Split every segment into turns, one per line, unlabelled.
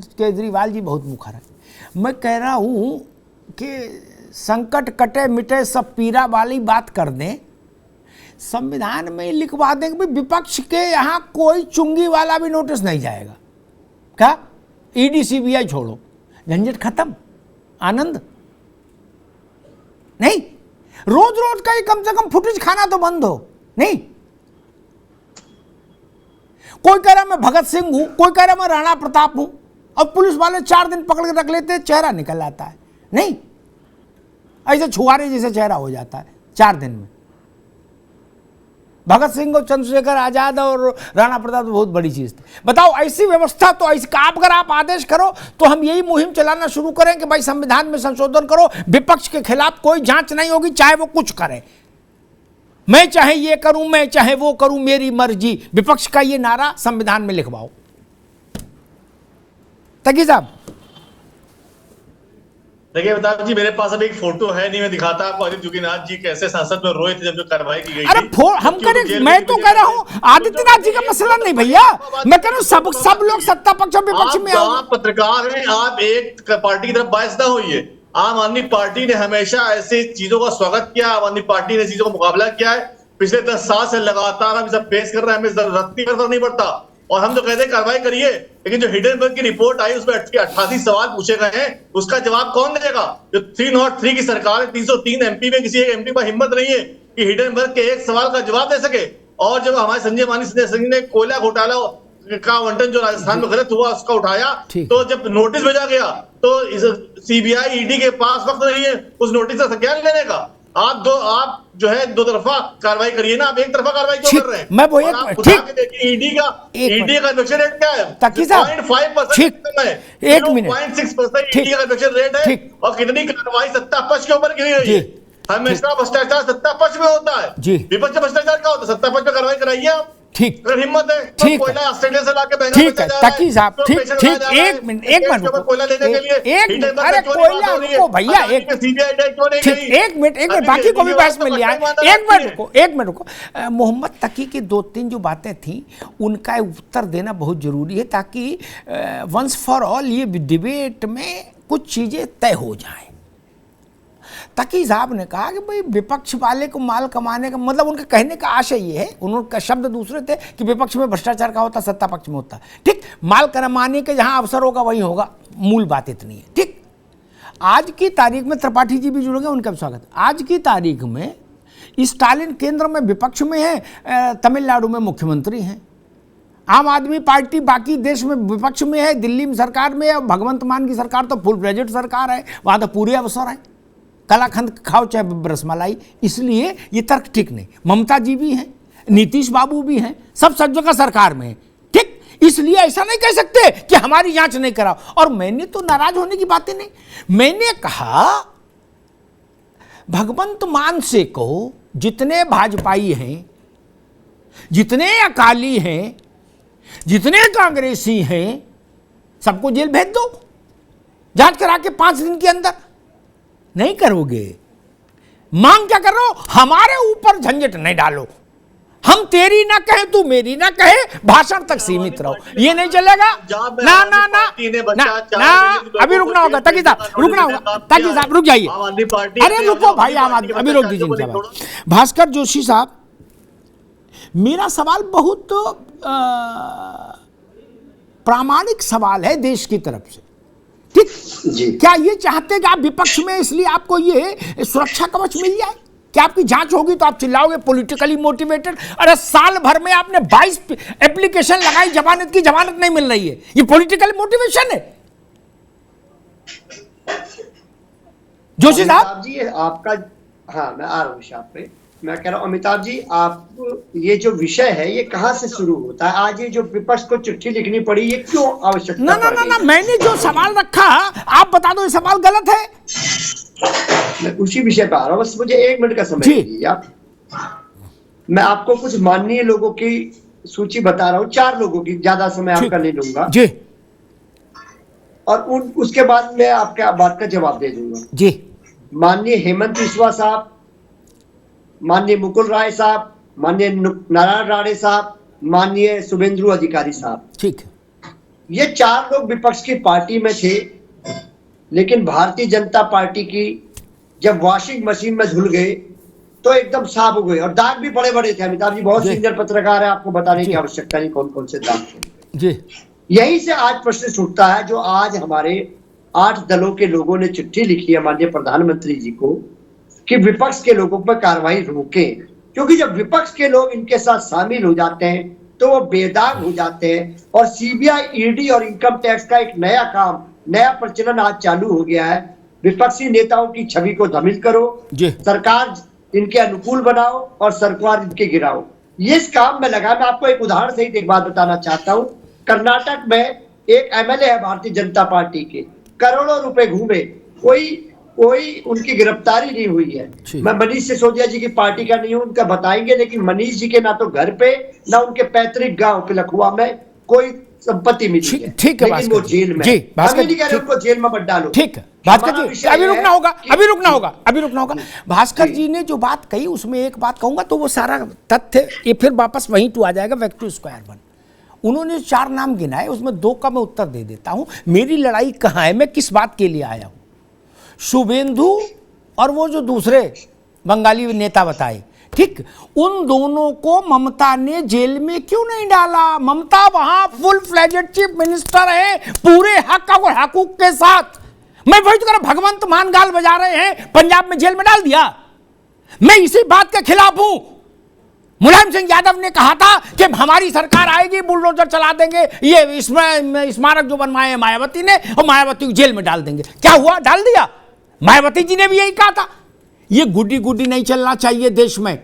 केजरीवाल जी बहुत मुखर है। मैं कह रहा हूँ कि संकट कटे मिटे सब पीरा वाली बात कर दें, संविधान में लिखवा दें कि विपक्ष के यहाँ कोई चुंगी वाला भी नोटिस नहीं जाएगा। क्या ईडी सीबीआई छोड़ो, झंझट खत्म, आनंद नहीं। रोज रोज का ही कम से कम फुटेज खाना तो बंद हो। नहीं, कोई कह रहा मैं भगत सिंह हूं, कोई कह रहा मैं राणा प्रताप हूं, और पुलिस वाले 4 दिन पकड़ के रख लेते हैं, चेहरा निकल आता है। नहीं, ऐसे छुआरे जैसे चेहरा हो जाता है 4 दिन में। भगत सिंह और चंद्रशेखर आजाद और राणा प्रताप तो बहुत बड़ी चीज थी। बताओ, ऐसी व्यवस्था तो ऐसी अगर आप आदेश करो तो हम यही मुहिम चलाना शुरू करें कि भाई संविधान में संशोधन करो, विपक्ष के खिलाफ कोई जांच नहीं होगी, चाहे वो कुछ करे। मैं चाहे ये करूं, मैं चाहे वो करूं, मेरी मर्जी। विपक्ष का ये नारा संविधान में लिखवाओ। तकी साहब
देखिए प्रताप जी, मेरे पास अभी एक फोटो है नहीं, मैं दिखाता आपको। आदित्य जोगीनाथ जी कैसे संसद में रोए थे जब जो कार्रवाई की गई।
अरे हम करें, मैं तो कह रहा हूं आदित्यनाथ जी का मसला नहीं भैया, मैं कह रहा हूं सब लोग सत्ता पक्ष और विपक्ष में आओ।
आप पत्रकार हैं, आप एक पार्टी की तरफ बायस ना होइए। आम आदमी पार्टी ने हमेशा ऐसी चीजों का स्वागत किया, आम आदमी पार्टी ने चीजों का मुकाबला किया है। पिछले 10 साल से लगातार हम सब फेस कर रहे हैं, हमें जरूरत नहीं पड़ता। और हम तो कहते हैं कार्रवाई करिए, लेकिन जो हिडेनबर्ग की रिपोर्ट आई उसमें 88 सवाल पूछे गए हैं, उसका जवाब कौन देगा? जो 303 की सरकार है, 303 एमपी में किसी एक एमपी पर हिम्मत नहीं है कि हिडेनबर्ग के एक सवाल का जवाब दे सके। और जब हमारे संजय मानी सिंह ने कोयला घोटाला का आवंटन जो राजस्थान में गलत हुआ उसका उठाया, तो जब नोटिस भेजा गया तो सीबीआई ईडी के पास वक्त नहीं है उस नोटिस का संज्ञान लेने का। आप जो है दो तरफा कार्रवाई करिए ना, आप एक तरफा कार्रवाई क्यों कर रहे हैं?
मैं वो
ईडी का कन्विक्शन रेट क्या है?
0.5% है।
0.6% ईडी का कन्विक्शन रेट है। और कितनी कार्रवाई सत्ता पक्ष के ऊपर की गई है? हमेशा भ्रष्टाचार सत्ता पक्ष में होता है, विपक्ष में भ्रष्टाचार क्या होता है? सत्ता पक्ष में कार्रवाई कराइए आप।
ठीक,
अगर हिम्मत है तो कोयला ऑस्ट्रेलिया से लाके महंगा
ठीक है तकी साहब, ठीक, एक मिनट
कोयला लेने के लिए
अरे कोयला रुको भैया, एक मिनट बाकी को भी बहस में लिया। एक मिनट रुको। मोहम्मद तकी की 2-3 जो बातें थी उनका उत्तर देना बहुत जरूरी है, ताकि वंस फॉर ऑल ये डिबेट में कुछ चीजें तय हो जाए। तकी साहब ने कहा कि भाई विपक्ष वाले को माल कमाने का मतलब, उनका कहने का आशय ये है, उनका शब्द दूसरे थे कि विपक्ष में भ्रष्टाचार का होता, सत्ता पक्ष में होता। ठीक, माल कमाने के जहां अवसर होगा वहीं होगा, मूल बात इतनी है। ठीक, आज की तारीख में त्रिपाठी जी भी जुड़ेंगे, उनका स्वागत। आज की तारीख में स्टालिन केंद्र में विपक्ष में है, तमिलनाडु में मुख्यमंत्री हैं, आम आदमी पार्टी बाकी देश में विपक्ष में है, दिल्ली में सरकार में है, भगवंत मान की सरकार तो फुल प्रेजेंट सरकार है, वहां तो पूरे अवसर है, कलाखंड खाओ चाहे रसमलाई। इसलिए ये तर्क ठीक नहीं। ममता जी भी हैं, नीतीश बाबू भी हैं, सब जगह सरकार में है। ठीक, इसलिए ऐसा नहीं कह सकते कि हमारी जांच नहीं कराओ। और मैंने तो नाराज होने की बातें नहीं, मैंने कहा भगवंत मान से कहो, जितने भाजपाई हैं, जितने अकाली हैं, जितने कांग्रेसी हैं, सबको जेल भेज दो, जांच करा के 5 दिन के अंदर। नहीं करोगे, मांग क्या कर रहे हो? हमारे ऊपर झंझट नहीं डालो, हम तेरी ना कहे तू मेरी ना कहे, भाषण तक सीमित रहो, ये नहीं चलेगा। ना ना ना ना, अभी रुकना होगा तकी साहब, रुकना होगा तकी साहब, रुक जाइए। अरे रुको भाई, आम आदमी अभी रोक दीजिए। भास्कर जोशी साहब, मेरा सवाल बहुत प्रामाणिक सवाल है देश की तरफ से। ठीक, क्या ये चाहते कि आप विपक्ष में, इसलिए आपको ये सुरक्षा कवच मिल जाए कि आपकी जांच होगी तो आप चिल्लाओगे पॉलिटिकली मोटिवेटेड? अरे साल भर में आपने 22 एप्लीकेशन लगाई, जमानत की जमानत नहीं मिल रही है, ये पॉलिटिकल मोटिवेशन है? जोशी साहब
जी, आपका, हाँ मैं आ रहा हूँ विषय पे। मैं कह रहा हूँ अमिताभ जी, आप ये जो विषय है ये कहाँ से शुरू होता है? आज ये जो विपक्ष को चिट्ठी लिखनी पड़ी, ये क्यों आवश्यकता?
ना, मैंने जो सवाल रखा आप बता दो, ये सवाल गलत है।
मैं उसी विषय पे आ रहा हूँ, बस मुझे 1 मिनट का समय दीजिए आप। मैं आपको कुछ माननीय लोगों की सूची बता रहा हूँ, 4 लोगों की, ज्यादा समय आपका नहीं लूंगा
जी,
और उसके बाद मैं आपके बात का जवाब दे दूंगा
जी।
माननीय हेमंत बिस्वा साहब, माननीय मुकुल राय साहब, माननीय नारायण राणे साहब, माननीय शुभेंदु अधिकारी साहब।
ठीक है।
ये 4 लोग विपक्ष की पार्टी में थे, लेकिन भारतीय जनता पार्टी की जब वॉशिंग मशीन में झुल गए तो एकदम साफ हो गए, और दाग भी बड़े बड़े थे। अमिताभ जी बहुत सीनियर पत्रकार है, आपको बताने की आवश्यकता नहीं कौन कौन से दाग थे जी। यही से आज प्रश्न उठता है, जो आज हमारे 8 दलों के लोगों ने चिट्ठी लिखी है माननीय प्रधानमंत्री जी को कि विपक्ष के लोगों पर कार्रवाई रोकें, क्योंकि जब विपक्ष के लोग इनके साथ शामिल हो जाते हैं तो वो बेदाग हो जाते हैं। और सीबीआई, ईडी और इनकम टैक्स का एक नया काम, नया प्रचलन आज चालू हो गया है। विपक्षी नेताओं की छवि को धमिल करो, सरकार इनके अनुकूल बनाओ और सरकार इनके गिराओ, ये इस काम में लगा। मैं आपको एक उदाहरण सहित एक बात बताना चाहता हूँ। कर्नाटक में एक एमएलए है भारतीय जनता पार्टी के, करोड़ों रुपए घूमे, कोई उनकी गिरफ्तारी नहीं हुई है। मैं मनीष सिसोदिया जी की पार्टी का नहीं हूं, उनका बताएंगे, लेकिन मनीष जी के ना तो घर पे ना उनके पैतृक गांव पिलखुआ में कोई संपत्ति मिली है,
ठीक है,
लेकिन वो जेल में। हम नहीं कह रहे उनको जेल में मत डालो। ठीक है
भास्कर जी, अभी रुकना होगा। भास्कर जी ने जो बात कही उसमें एक बात कहूंगा तो वो सारा तथ्य ये फिर वापस वहीं टू आ जाएगा, बैक टू स्क्वायर वन। उन्होंने 4 नाम गिनाए, उसमें 2 का मैं उत्तर दे देता हूं। मेरी लड़ाई कहां है, मैं किस बात के लिए आया हूं। शुभेंदु और वो जो दूसरे बंगाली नेता बताए, ठीक, उन दोनों को ममता ने जेल में क्यों नहीं डाला? ममता वहां फुल फ्लेजेड चीफ मिनिस्टर है, पूरे हक और हकूक के साथ। मैं वही तो कह रहा, भगवंत मान गाल बजा रहे हैं, पंजाब में जेल में डाल दिया। मैं इसी बात के खिलाफ हूं। मुलायम सिंह यादव ने कहा था कि हमारी सरकार आएगी, बुलडोजर चला देंगे, ये स्मारक जो बनवाए हैं मायावती ने, और मायावती को जेल में डाल देंगे। क्या हुआ? डाल दिया। मायावती जी ने भी यही कहा था। ये गुड्डी गुड्डी नहीं चलना चाहिए देश में,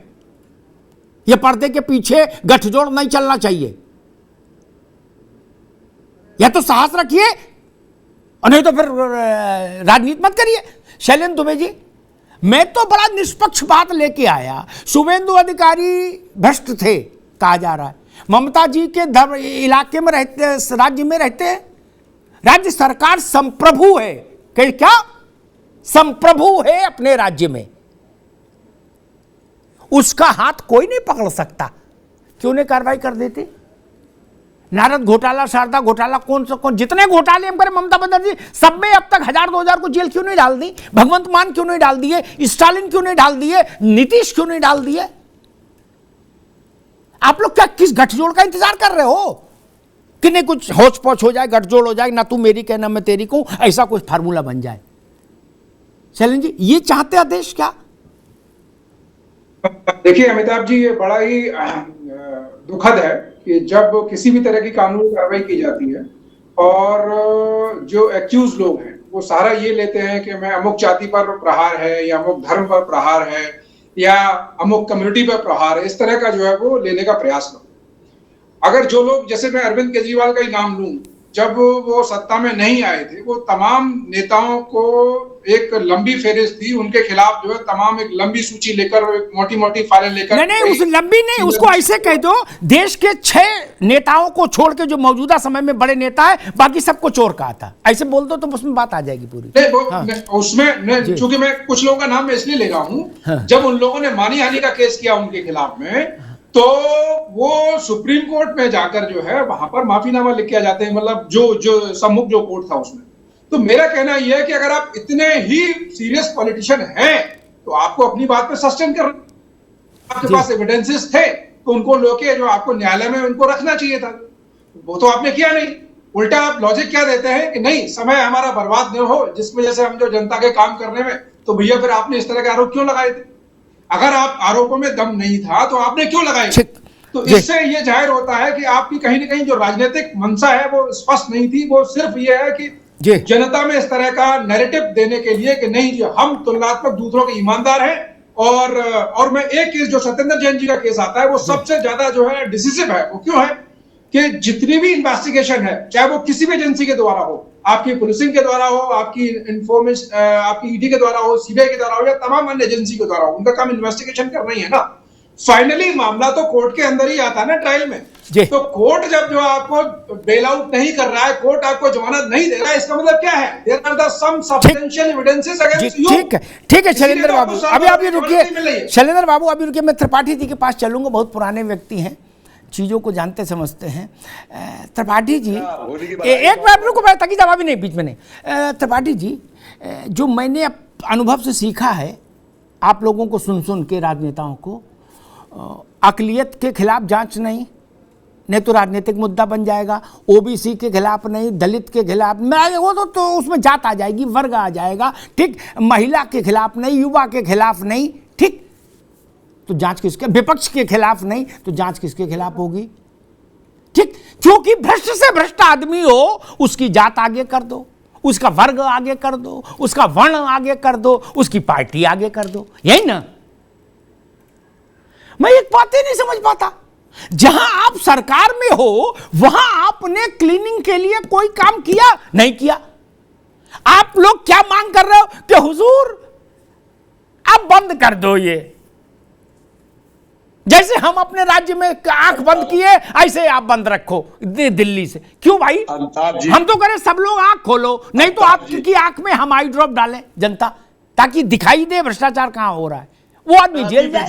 ये पर्दे के पीछे गठजोड़ नहीं चलना चाहिए। या तो साहस रखिए और नहीं तो फिर राजनीति मत करिए। शैलेंद्र दुबे जी, मैं तो बड़ा निष्पक्ष बात लेके आया। शुभेंदु अधिकारी भ्रष्ट थे कहा जा रहा है, ममता जी के इलाके में रहते, राज्य में रहते हैं, राज्य सरकार संप्रभु है। क्या संप्रभु है अपने राज्य में, उसका हाथ कोई नहीं पकड़ सकता। क्यों नहीं कार्रवाई कर देते? नारद घोटाला, शारदा घोटाला, कौन जितने घोटाले हम करें, ममता बनर्जी सब में अब तक 1000-2000 को जेल क्यों नहीं डाल दी? भगवंत मान क्यों नहीं डाल दिए? स्टालिन क्यों नहीं डाल दिए? नीतीश क्यों नहीं डाल दिए? आप लोग क्या किस गठजोड़ का इंतजार कर रहे हो कि नहीं कुछ होच पोच हो जाए, गठजोड़ हो जाए, ना तू मेरी कहना मैं तेरी कहूं, ऐसा कुछ फार्मूला बन जाए? शैलेंद्र जी, ये चाहते हैं देश क्या?
देखिए अमिताभ जी, ये बड़ा ही दुखद है कि जब किसी भी तरह की कानूनी कार्रवाई की जाती है और जो एक्यूज लोग हैं वो सारा ये लेते हैं कि मैं अमुक जाति पर प्रहार है या अमुक धर्म पर प्रहार है या अमुक कम्युनिटी पर प्रहार है, इस तरह का जो है वो लेने का प्रयास करते। अगर जो लोग, जैसे मैं अरविंद केजरीवाल का ही नाम लूं, जब वो सत्ता में नहीं आए थे, वो तमाम नेताओं को एक लंबी फेरिस्त थी, उनके खिलाफ जो है तमाम एक लंबी सूची लेकर, मोटी मोटी फाइलें लेकर।
नहीं, उस लंबी नहीं, उसको ऐसे कह दो, देश के 6 नेताओं को छोड़ के जो मौजूदा समय में बड़े नेता है, बाकी सबको चोर कहा था, ऐसे बोल दो तो उसमें बात आ जाएगी पूरी।
नहीं, उसमें चूंकि मैं कुछ लोगों का नाम मैं इसलिए ले रहा हूँ, जब उन लोगों ने मानी हानि का केस किया उनके खिलाफ में, तो वो सुप्रीम कोर्ट में जाकर जो है वहां पर माफीनामा लिख के आ जाते हैं, मतलब जो सम्मुख जो कोर्ट था उसमें। तो मेरा कहना यह है कि अगर आप इतने ही सीरियस पॉलिटिशियन हैं तो आपको अपनी बात पे सस्टेन कर, आपके पास एविडेंसेस थे तो उनको लेके जो आपको न्यायालय में उनको रखना चाहिए था, वो तो आपने किया नहीं। उल्टा आप लॉजिक क्या देते हैं कि नहीं, समय हमारा बर्बाद न हो जिस वजह से हम जो जनता के काम करने में, तो भैया फिर आपने इस तरह के आरोप क्यों लगाए थे? अगर आप आरोपों में दम नहीं था तो आपने क्यों लगाए? तो इससे ये जाहिर होता है कि आपकी कहीं ना कहीं जो राजनीतिक मंशा है वो स्पष्ट नहीं थी। वो सिर्फ ये है कि जनता में इस तरह का नैरेटिव देने के लिए कि नहीं जी हम तुलनात्मक दूसरों के ईमानदार हैं। और मैं एक केस जो सत्येंद्र जैन जी का केस आता है वो सबसे ज्यादा जो है डिसिसिव है। वो क्यों है कि जितनी भी इन्वेस्टिगेशन है, चाहे वो किसी भी एजेंसी के द्वारा हो, आपकी पुलिसिंग के द्वारा हो, आपकी इंफॉर्मेशन आपकी ईडी के द्वारा हो, सीबीआई के द्वारा हो या तमाम अन्य एजेंसी के द्वारा हो, उनका काम इन्वेस्टिगेशन करना ही है ना। फाइनली मामला तो कोर्ट के अंदर ही आता है ना, ट्रायल में। तो कोर्ट जब जो आपको बेल आउट नहीं कर रहा है, कोर्ट आपको जमानत नहीं दे रहा है, इसका मतलब क्या है? There are the some substantial evidences against you.
ठीक है शैलेंद्र बाबू, अभी रुकिए। शैलेंद्र बाबू अभी रुकिए, मैं त्रिपाठी जी के पास चलूंगा, बहुत पुराने व्यक्ति हैं। चीज़ों को जानते समझते हैं। त्रिपाठी जी एक बार रुको, मैं ताकि जवाब ही नहीं बीच में नहीं। त्रिपाठी जी, जो मैंने अनुभव से सीखा है आप लोगों को सुन के, राजनेताओं को, अकलियत के खिलाफ जांच नहीं तो राजनीतिक मुद्दा बन जाएगा। ओबीसी के खिलाफ नहीं, दलित के खिलाफ, मैं वो तो उसमें जात आ जाएगी, वर्ग आ जाएगा, ठीक। महिला के खिलाफ नहीं, युवा के खिलाफ नहीं, ठीक। तो जांच किसके, विपक्ष के खिलाफ नहीं तो जांच किसके खिलाफ होगी, ठीक। क्योंकि भ्रष्ट से भ्रष्ट आदमी हो उसकी जात आगे कर दो, उसका वर्ग आगे कर दो, उसका वर्ण आगे कर दो, उसकी पार्टी आगे कर दो, यही ना। मैं एक बात ही नहीं समझ पाता, जहां आप सरकार में हो वहां आपने क्लीनिंग के लिए कोई काम किया नहीं किया। आप लोग क्या मांग कर रहे हो कि हुजूर अब बंद कर दो, ये जैसे हम अपने राज्य में आंख बंद किए ऐसे आप बंद रखो दिल्ली से। क्यों भाई, हम तो करें सब लोग आंख खोलो, नहीं तो आपकी आंख में हम आई ड्रॉप डालें जनता, ताकि दिखाई दे भ्रष्टाचार कहां हो रहा है, वो आदमी जेल जाए।